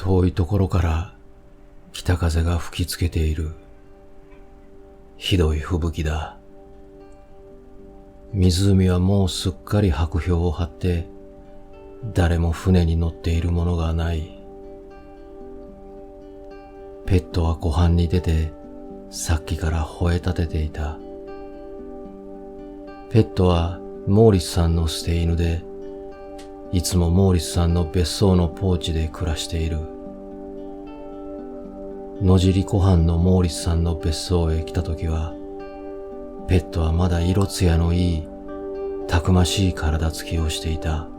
遠いところから北風が吹きつけている。ひどい吹雪だ。湖はもうすっかり白氷を張って、誰も船に乗っているものがない。ペットは湖畔に出て、さっきから吠え立てていた。ペットはモーリスさんの捨て犬で、いつもモーリスさんの別荘のポーチで暮らしている。野尻湖畔のモーリスさんの別荘へ来た時は、ペットはまだ色艶のいい、たくましい体つきをしていた。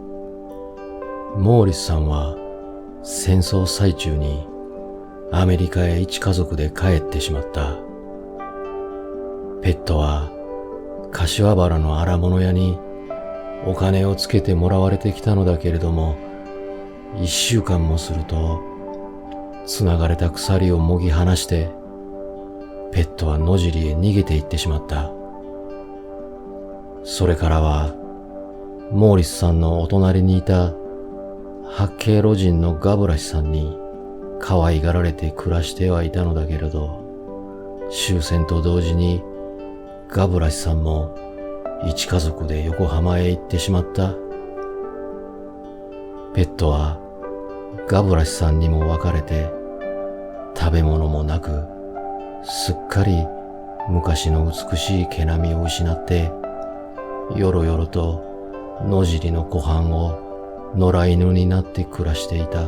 モーリスさんは戦争最中にアメリカへ一家族で帰ってしまった。ペットは柏原の荒物屋にお金をつけてもらわれてきたのだけれども、1週間もすると繋がれた鎖をもぎ離して、ペットは野尻へ逃げて行ってしまった。それからは、モーリスさんのお隣にいた八景路人のガブラシさんに可愛がられて暮らしてはいたのだけれど、終戦と同時にガブラシさんも一家族で横浜へ行ってしまった。ペットはガブラシさんにも別れて、食べ物もなく、すっかり昔の美しい毛並みを失って、よろよろと野尻の湖畔を野良犬になって暮らしていた。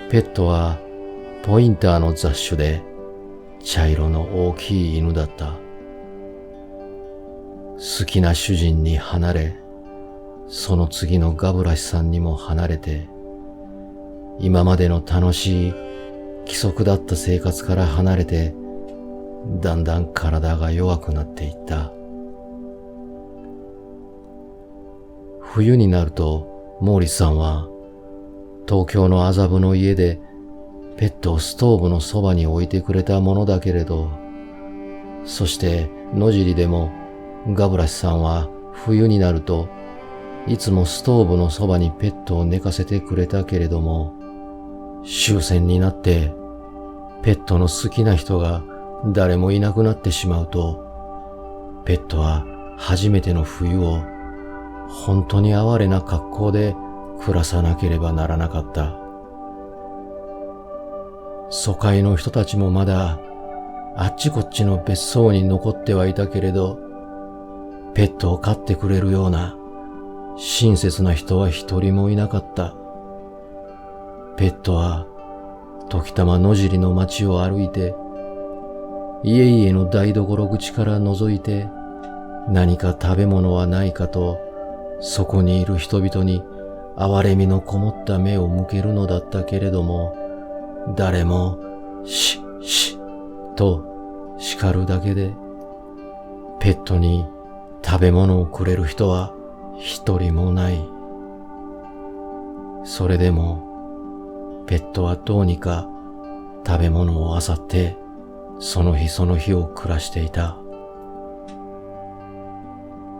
ペットはポインターの雑種で茶色の大きい犬だった。好きな主人に離れ、その次のガブラシさんにも離れて、今までの楽しい規則だった生活から離れて、だんだん体が弱くなっていった。冬になるとモーリスさんは東京の麻布の家でペットをストーブのそばに置いてくれたものだけれど、そして野尻でもガブラシさんは冬になるといつもストーブのそばにペットを寝かせてくれたけれども、終戦になってペットの好きな人が誰もいなくなってしまうと、ペットは初めての冬を本当に哀れな格好で暮らさなければならなかった。疎開の人たちもまだあっちこっちの別荘に残ってはいたけれど、ペットを飼ってくれるような親切な人は一人もいなかった。ペットは時たま野尻の街を歩いて、家々の台所口から覗いて、何か食べ物はないかと、そこにいる人々に哀れみのこもった目を向けるのだったけれども、誰もしと叱るだけで、ペットに食べ物をくれる人は一人もない。それでもペットはどうにか食べ物を漁ってその日その日を暮らしていた。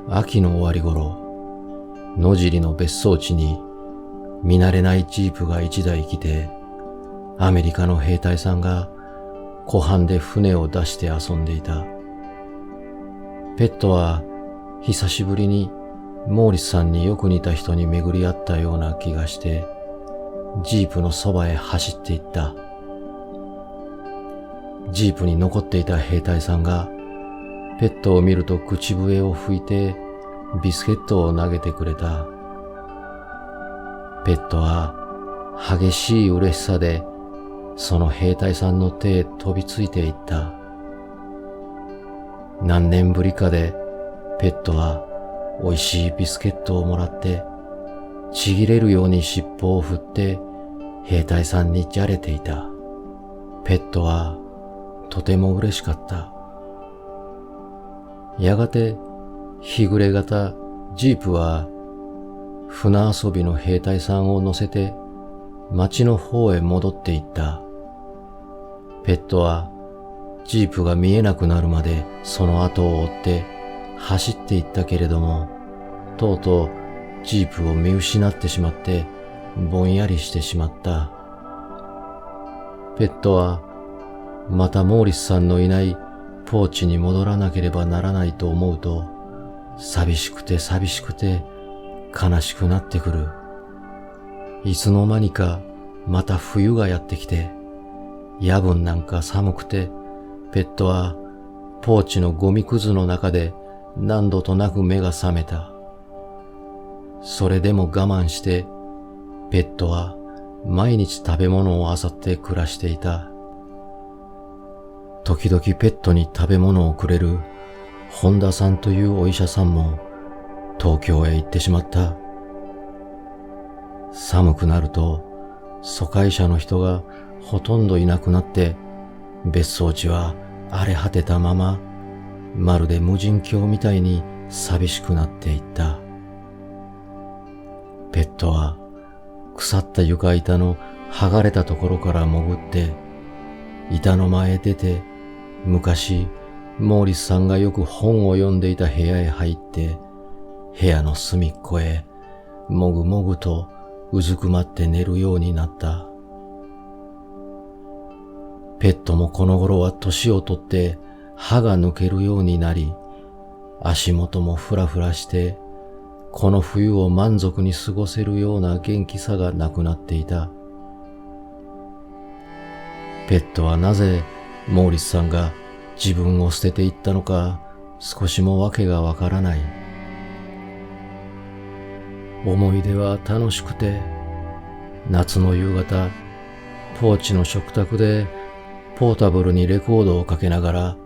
秋の終わり頃、野尻の別荘地に見慣れないジープが一台来て、アメリカの兵隊さんが湖畔で船を出して遊んでいた。ペットは久しぶりにモーリスさんによく似た人に巡り合ったような気がして、ジープのそばへ走っていった。ジープに残っていた兵隊さんがペットを見ると口笛を吹いてビスケットを投げてくれた。ペットは激しい嬉しさでその兵隊さんの手へ飛びついていった。何年ぶりかでペットは美味しいビスケットをもらって、ちぎれるように尻尾を振って兵隊さんにじゃれていた。ペットはとても嬉しかった。やがて日暮れ方、ジープは船遊びの兵隊さんを乗せて町の方へ戻っていった。ペットはジープが見えなくなるまでその後を追って走っていったけれども、とうとうジープを見失ってしまってぼんやりしてしまった。ペットはまたモーリスさんのいないポーチに戻らなければならないと思うと、寂しくて寂しくて悲しくなってくる。いつの間にかまた冬がやってきて、夜分なんか寒くて、ペットはポーチのゴミくずの中で何度となく目が覚めた。それでも我慢して、ペットは毎日食べ物を漁って暮らしていた。時々ペットに食べ物をくれる本田さんというお医者さんも東京へ行ってしまった。寒くなると疎開者の人がほとんどいなくなって、別荘地は荒れ果てたまま、まるで無人島みたいに寂しくなっていった。ペットは腐った床板の剥がれたところから潜って、板の前へ出て、昔モーリスさんがよく本を読んでいた部屋へ入って、部屋の隅っこへもぐもぐとうずくまって寝るようになった。ペットもこの頃は年をとって歯が抜けるようになり、足元もふらふらして、この冬を満足に過ごせるような元気さがなくなっていた。ペットはなぜモーリスさんが自分を捨てていったのか少しもわけがわからない。思い出は楽しくて、夏の夕方、ポーチの食卓でポータブルにレコードをかけながら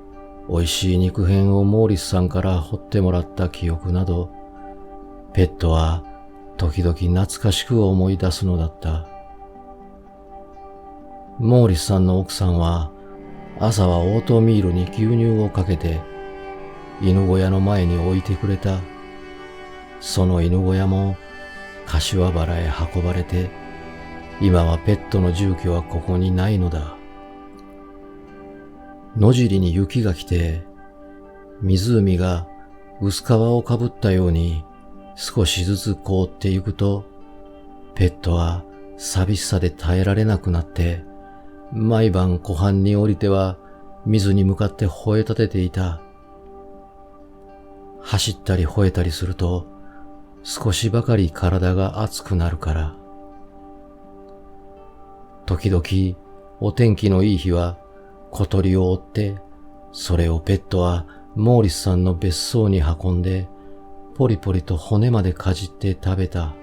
美味しい肉片をモーリスさんから掘ってもらった記憶など、ペットは時々懐かしく思い出すのだった。モーリスさんの奥さんは朝はオートミールに牛乳をかけて犬小屋の前に置いてくれた。その犬小屋も柏原へ運ばれて、今はペットの住居はここにないのだ。野尻に雪が来て、湖が薄皮をかぶったように少しずつ凍っていくと、ペットは寂しさで耐えられなくなって、毎晩湖畔に降りては水に向かって吠え立てていた。走ったり吠えたりすると少しばかり体が熱くなるから。時々お天気のいい日は小鳥を追って、それをペットはモーリスさんの別荘に運んで、ポリポリと骨までかじって食べた。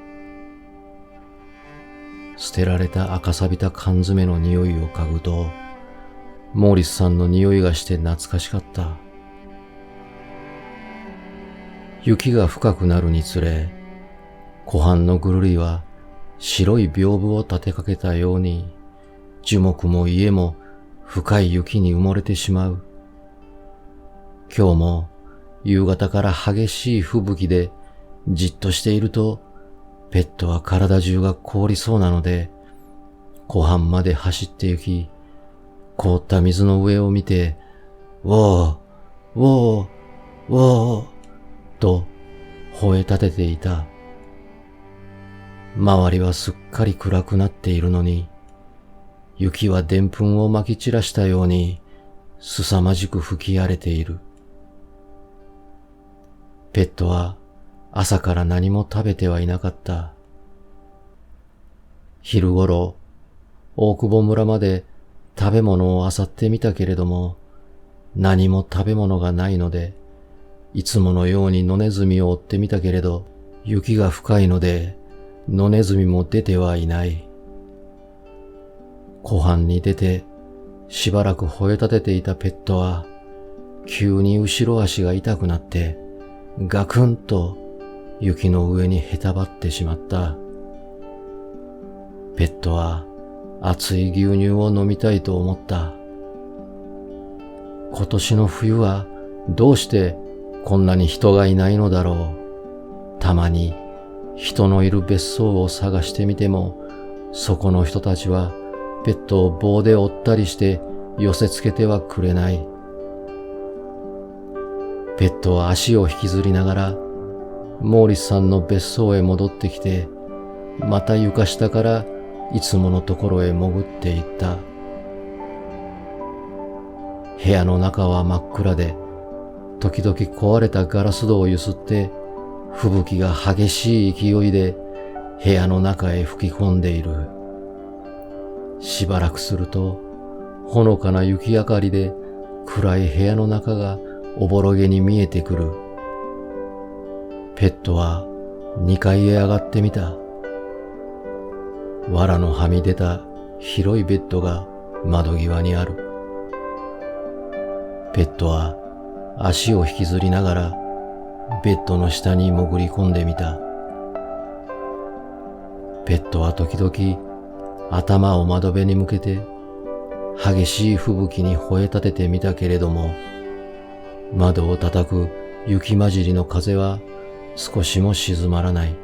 捨てられた赤錆びた缶詰の匂いを嗅ぐと、モーリスさんの匂いがして懐かしかった。雪が深くなるにつれ、湖畔のぐるりは白い屏風を立てかけたように、樹木も家も深い雪に埋もれてしまう。今日も夕方から激しい吹雪でじっとしていると、ペットは体中が凍りそうなので、湖畔まで走って行き、凍った水の上を見て、ウォー、ウォー、ウォーと吠え立てていた。周りはすっかり暗くなっているのに、雪はでんぷんをまき散らしたように凄まじく吹き荒れている。ペットは朝から何も食べてはいなかった。昼ごろ、大久保村まで食べ物を漁ってみたけれども、何も食べ物がないので、いつものように野ネズミを追ってみたけれど、雪が深いので野ネズミも出てはいない。湖畔に出てしばらく吠え立てていたペットは、急に後ろ足が痛くなってガクンと雪の上にへたばってしまった。ペットは熱い牛乳を飲みたいと思った。今年の冬はどうしてこんなに人がいないのだろう。たまに人のいる別荘を探してみても、そこの人たちはペットを棒で追ったりして寄せつけてはくれない。ペットは足を引きずりながらモーリスさんの別荘へ戻ってきて、また床下からいつものところへ潜っていった。部屋の中は真っ暗で、時々壊れたガラス戸をゆすって吹雪が激しい勢いで部屋の中へ吹き込んでいる。しばらくするとほのかな雪明かりで暗い部屋の中がおぼろげに見えてくる。ペットは2階へ上がってみた。藁のはみ出た広いベッドが窓際にある。ペットは足を引きずりながらベッドの下に潜り込んでみた。ペットは時々頭を窓辺に向けて激しい吹雪に吠え立ててみたけれども、窓を叩く雪混じりの風は少しも静まらない。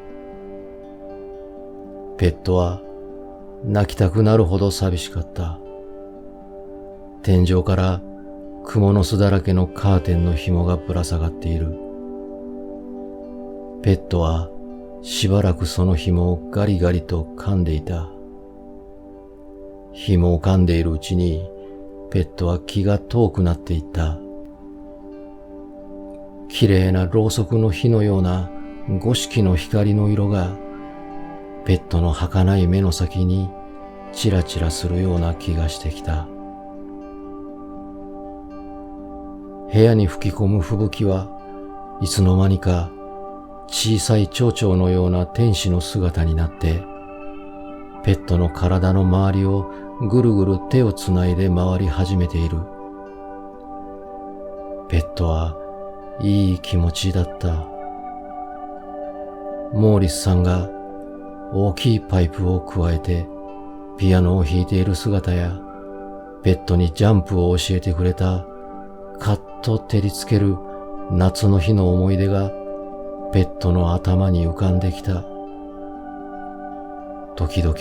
ペットは泣きたくなるほど寂しかった。天井から蜘蛛の巣だらけのカーテンの紐がぶら下がっている。ペットはしばらくその紐をガリガリと噛んでいた。紐を噛んでいるうちにペットは気が遠くなっていった。きれいなろうそくの火のような五色の光の色がペットの儚い目の先にチラチラするような気がしてきた。部屋に吹き込む吹雪はいつの間にか小さい蝶々のような天使の姿になって、ペットの体の周りをぐるぐる手をつないで回り始めている。ペットはいい気持ちだった。モーリスさんが大きいパイプをくわえてピアノを弾いている姿や、ペットにジャンプを教えてくれたカッと照りつける夏の日の思い出がペットの頭に浮かんできた。時々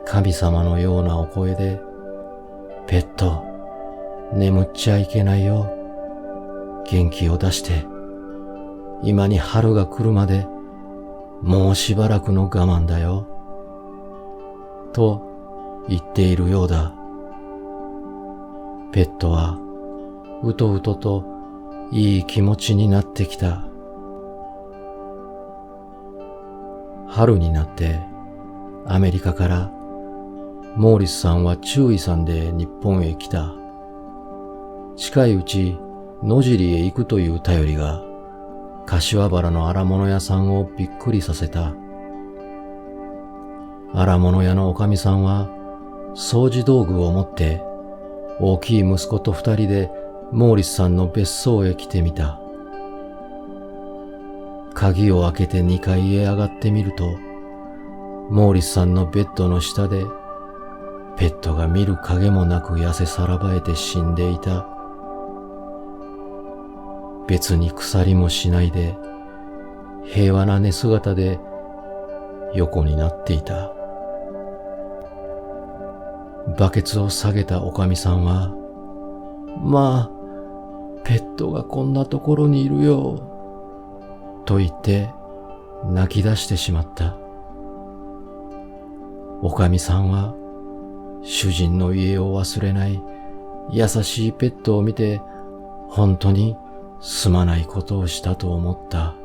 神様のようなお声で、ペット、眠っちゃいけないよ。元気を出して、今に春が来るまでもうしばらくの我慢だよ。と言っているようだ。ペットはうとうとといい気持ちになってきた。春になってアメリカからモーリスさんは注意さんで日本へ来た。近いうち野尻へ行くという便りが柏原の荒物屋さんをびっくりさせた。荒物屋のおかみさんは掃除道具を持って大きい息子と2人でモーリスさんの別荘へ来てみた。鍵を開けて2階へ上がってみると、モーリスさんのベッドの下でペットが見る影もなく痩せさらばえて死んでいた。別に鎖もしないで平和な寝姿で横になっていた。バケツを下げたおかみさんは、まあ、ペットがこんなところにいるよ、と言って泣き出してしまった。おかみさんは主人の家を忘れない優しいペットを見て、本当にすまないことをしたと思った。